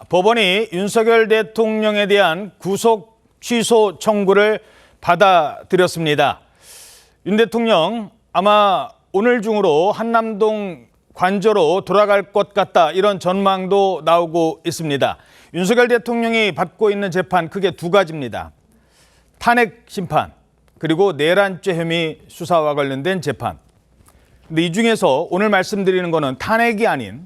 법원이 윤석열 대통령에 대한 구속 취소 청구를 받아들였습니다. 윤 대통령 아마 오늘 중으로 한남동 관저로 돌아갈 것 같다, 이런 전망도 나오고 있습니다. 윤석열 대통령이 받고 있는 재판 크게 두 가지입니다. 탄핵 심판, 그리고 내란죄 혐의 수사와 관련된 재판. 근데 이 중에서 오늘 말씀드리는 거는 탄핵이 아닌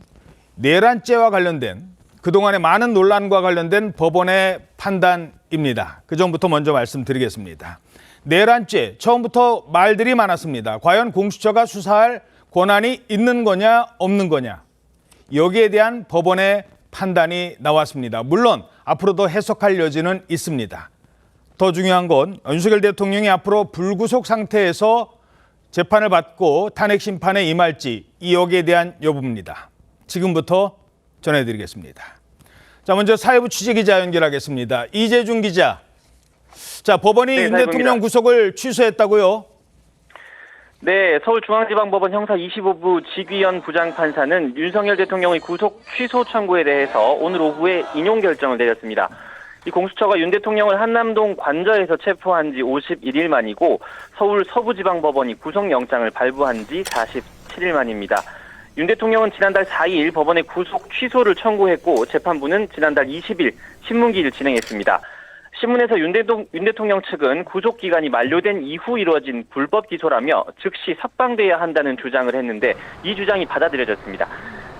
내란죄와 관련된, 그동안의 많은 논란과 관련된 법원의 판단입니다. 그 점부터 먼저 말씀드리겠습니다. 내란죄, 처음부터 말들이 많았습니다. 과연 공수처가 수사할 권한이 있는 거냐 없는 거냐, 여기에 대한 법원의 판단이 나왔습니다. 물론 앞으로도 해석할 여지는 있습니다. 더 중요한 건 윤석열 대통령이 앞으로 불구속 상태에서 재판을 받고 탄핵 심판에 임할지, 이 여기에 대한 여부입니다. 지금부터 전해드리겠습니다. 자, 먼저 사회부 취재기자 연결하겠습니다. 이재준 기자. 자, 법원이 윤 대통령 구속을 취소했다고요? 네, 서울중앙지방법원 형사 25부 지귀현 부장판사는 윤석열 대통령의 구속 취소 청구에 대해서 오늘 오후에 인용 결정을 내렸습니다. 이 공수처가 윤 대통령을 한남동 관저에서 체포한 지 51일 만이고 서울 서부지방법원이 구속영장을 발부한 지 47일 만입니다. 윤 대통령은 지난달 4일 법원에 구속 취소를 청구했고 재판부는 지난달 20일 신문기를 진행했습니다. 신문에서 윤 대통령 측은 구속기간이 만료된 이후 이루어진 불법 기소라며 즉시 석방돼야 한다는 주장을 했는데 이 주장이 받아들여졌습니다.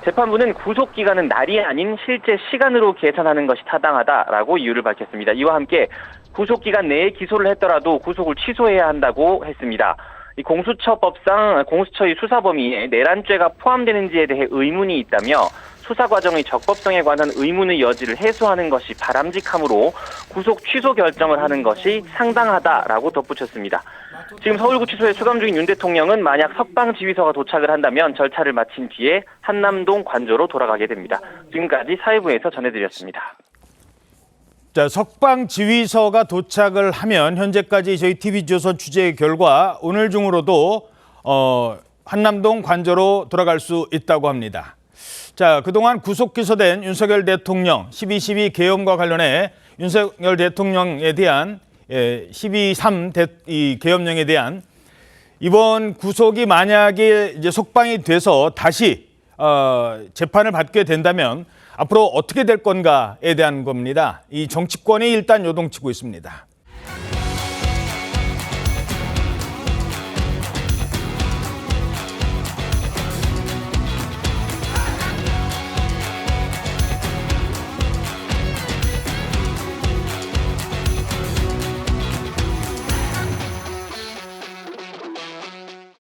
재판부는 구속기간은 날이 아닌 실제 시간으로 계산하는 것이 타당하다라고 이유를 밝혔습니다. 이와 함께 구속기간 내에 기소를 했더라도 구속을 취소해야 한다고 했습니다. 이 공수처법상 공수처의 수사 범위에 내란죄가 포함되는지에 대해 의문이 있다며 수사 과정의 적법성에 관한 의문의 여지를 해소하는 것이 바람직하므로 구속 취소 결정을 하는 것이 상당하다라고 덧붙였습니다. 지금 서울구치소에 수감 중인 윤 대통령은 만약 석방 지휘서가 도착을 한다면 절차를 마친 뒤에 한남동 관저로 돌아가게 됩니다. 지금까지 사회부에서 전해드렸습니다. 자, 석방 지휘서가 도착을 하면 현재까지 저희 TV조선 취재 결과 오늘 중으로도 한남동 관저로 돌아갈 수 있다고 합니다. 자, 그동안 구속 기소된 윤석열 대통령 12.12 계엄과 관련해 윤석열 대통령에 대한 12.3 계엄령에 대한 이번 구속이 만약에 이제 석방이 돼서 다시 재판을 받게 된다면 앞으로 어떻게 될 건가에 대한 겁니다. 이 정치권이 일단 요동치고 있습니다.